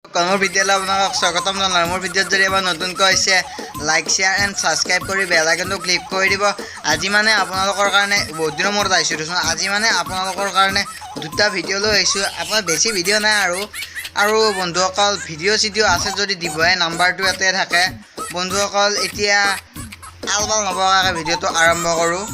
মোৰ ভিডিঅ'লৈ আপোনালোকক স্বাগতম জনালোঁ। মোৰ ভিডিঅ'ত যদি এবাৰ নতুনকৈ হৈছে লাইক শ্বেয়াৰ এণ্ড ছাবস্ক্ৰাইব কৰি বেল আইকনটো ক্লিক কৰি দিব। আজি মানে আপোনালোকৰ কাৰণে বহুত দিনৰ মূৰত আহিছোঁ দেচোন। আজি মানে আপোনালোকৰ কাৰণে দুটা ভিডিঅ' লৈ আহিছোঁ। আপোনাৰ বেছি ভিডিঅ' নাই আৰু বন্ধুসকল ভিডিঅ' চিডিঅ' আছে যদি দিবহে, নাম্বাৰটো ইয়াতে থাকে। বন্ধুসকল এতিয়া আলবাল নবকাকৈ ভিডিঅ'টো আৰম্ভ কৰোঁ।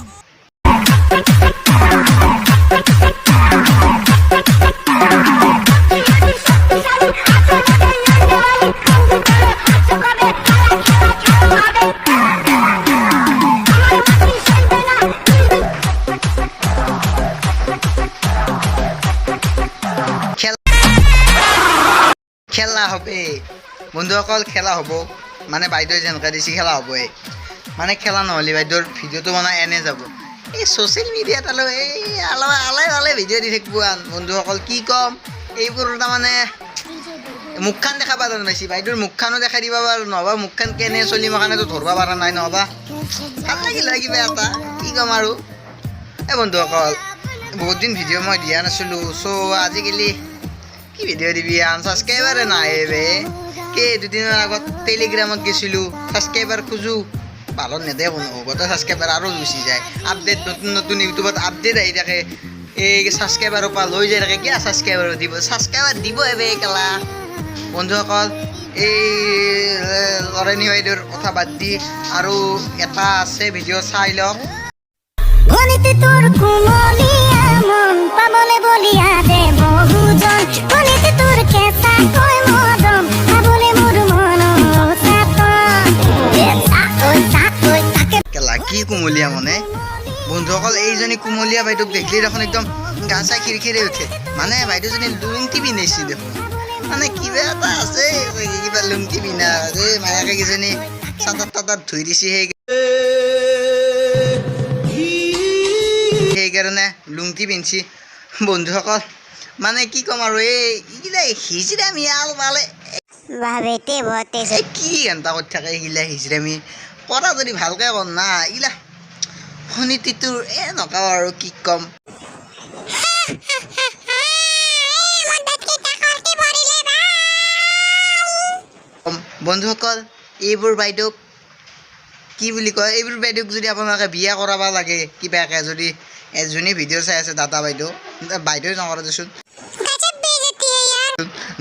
খেলা হবে বন্ধুসকল, খেলা হ'ব মানে বাইদেউ যেনেকৈ দিছে খেলা হ'বই। মানে খেলা নহ'লে বাইদেউৰ ভিডিঅ'টো মানে এনে যাব। এই ছ'চিয়েল মিডিয়াত আলাই ভিডিঅ' দি থাকিব। বন্ধুসকল কি ক'ম, এইবোৰ তাৰমানে মুখখন দেখাব পৰা নাইছে। বাইদেউৰ মুখখনো দেখাই দিব পাৰো, নহবা মুখখন কেনে চলি কাৰণেতো ধৰিব পৰা নাই, নহবা ভাল লাগিলে কিবা এটা। কি ক'ম আৰু এই বন্ধুসকল বহুত দিন ভিডিঅ' মই দিয়া নাছিলোঁ। চ' আজিকালি কি ভিডিঅ' দিবি, ছাবস্ক্ৰাইবাৰে নাই বে। দুদিনৰ আগত টেলিগ্ৰামত গৈছিলোঁ, ছাবস্ক্ৰাইবাৰ খোজোঁ, ভালত নেদে কোনো। গোটেই ছাবস্ক্ৰাইবাৰ আৰু গুচি যায়। আপডেট নতুন ইউটিউবত আপডেট আহি থাকে, এই ছাবস্ক্ৰাইবাৰৰ পৰা লৈ যাই থাকে। কিয় ছাবস্ক্ৰাইবাৰ দিব বে কেলা। বন্ধুসকল এই লৰেণী বাইদেউৰ কথা বাদ দি আৰু এটা আছে, ভিডিঅ' চাই লওক। কি কুমলীয়া মানে বন্ধুসকল, এইজনী কুমলীয়া বাইদেউক দেখিলে দেখোন একদম গা চা খিৰখিৰি উঠে। মানে বাইদেউজনী লুংটি পিন্ধাইছে দেখোন, মানে কিবা এটা আছে কিবা লুংটি পিন্ধা। এই মায়াকে কিজনী চাটাত তাটাত ধুই দিছে, সেইকাৰণে লুংটি পিন্ধিছে। বন্ধুসকল মানে কি ক'ম আৰু এইগিলা হিজৰামি আল পালে কি ঘণ্টা কৰি থাকে। এইগিলা হিজৰামি কৰা যদি ভালকৈ কৰ না, এইগিলা শনীতিটোৰ নকওঁ আৰু কি ক'ম। বন্ধুসকল এইবোৰ বাইদেউক কি বুলি কয়, এইবোৰ বাইদেউক যদি আপোনালোকে বিয়া কৰাব লাগে কিবাকৈ, যদি এজনী ভিডিঅ' চাই আছে দাদা বাইদেউ নকৰা দেচোন,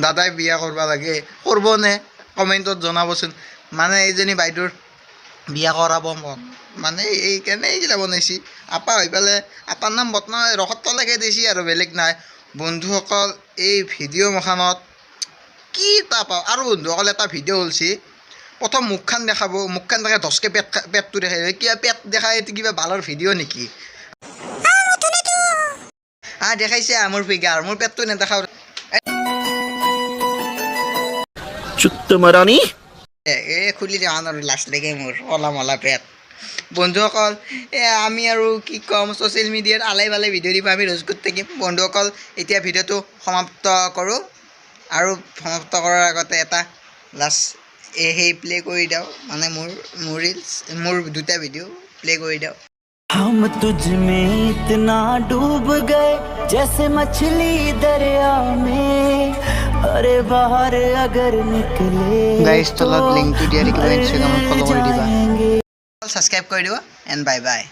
দাদাই বিয়া কৰিব লাগে, কৰিবনে কমেণ্টত জনাবচোন। মানে এইজনী বাইদেউৰ বিয়া কৰাব মন, মানে এইকাৰণে এইগিলা বনাইছে। আপা হৈ পেলাই আপাৰ নাম বদনাম ৰসতলৈকে দিছে আৰু বেলেগ নাই। বন্ধুসকল এই ভিডিঅ' মখানত কি এটা পাওঁ। আৰু বন্ধুসকল এটা ভিডিঅ' ওলছে, প্ৰথম মুখখন দেখাব, মুখখন দেখাই ধচকৈ পেটটো দেখাই। কিবা পেট দেখাই এইটো কিবা ভালৰ ভিডিঅ' নেকি? দেখাইছে মোৰ ফিগাৰ, মোৰ পেটটো নেদেখাওঁ। খুলি দিয়া আৰু লাজ লাগে মোৰ কলা মলা পেট। বন্ধুসকল আমি আৰু কি ক'ম, ছ'চিয়েল মিডিয়াত আলাই বালাই ভিডিঅ' দিব আমি ৰোজ কৰি থাকিম। বন্ধুসকল এতিয়া ভিডিঅ'টো সমাপ্ত কৰোঁ, আৰু সমাপ্ত কৰাৰ আগতে এটা লাষ্ট সেই প্লে' কৰি দিওঁ, মানে মোৰ দুটা ভিডিঅ' প্লে' কৰি দিওঁ। हम तुझ में इतना डूब गए जैसे मछली दरिया में, अरे बाहर अगर निकले गाइस तলত লিংকটো দিয়া থাকিব, ইনষ্টাগ্ৰামত ফলো কৰি দিবা, সাবস্ক্ৰাইব কৰি দিবা এণ্ড বাই বাই।